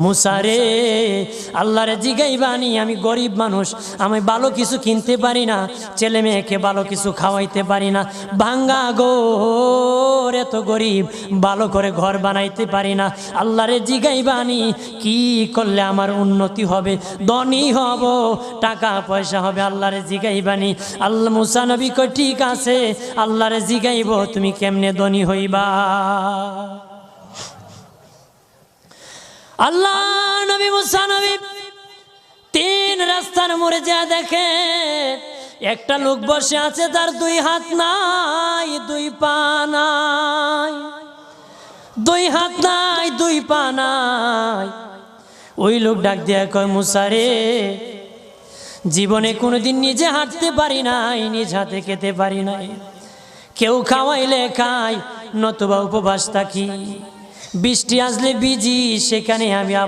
মুসারে আল্লাহরে জিগাইবানি, আমি গরিব মানুষ, আমি ভালো কিছু কিনতে পারি না, ছেলে মেয়েকে ভালো কিছু খাওয়াইতে পারি না, ভাঙ্গা ঘর, এত গরিব, ভালো করে ঘর বানাইতে পারি না। আল্লাহরে জিগাইবানি কি করলে আমার উন্নতি হবে, ধনী হব, টাকা পয়সা হবে। আল্লাহরে জিগাইবানি। আল্লাহ মুসা নবী কই ঠিক আছে, আল্লাহরে জিগাইব তুমি কেমনে ধনী হইবা। আল্লাহ নবী মুসা নবী তিন রাস্তার মোড়ে যা দেখে একটা লোক বসে আছে, তার দুই হাত নাই, দুই পা নাই, দুই হাত নাই, দুই পা নাই। ওই লোক ডাক দিয়া কয়, মুসা রে, জীবনে কোনোদিন নিজে হাঁটতে পারি নাই, নিজ হাতে খেতে পারি নাই, কেউ খাওয়াইলে খাই, নতুবা উপবাস থাকি, বৃষ্টি আসলে ভিজি, সেখানে আমি আবার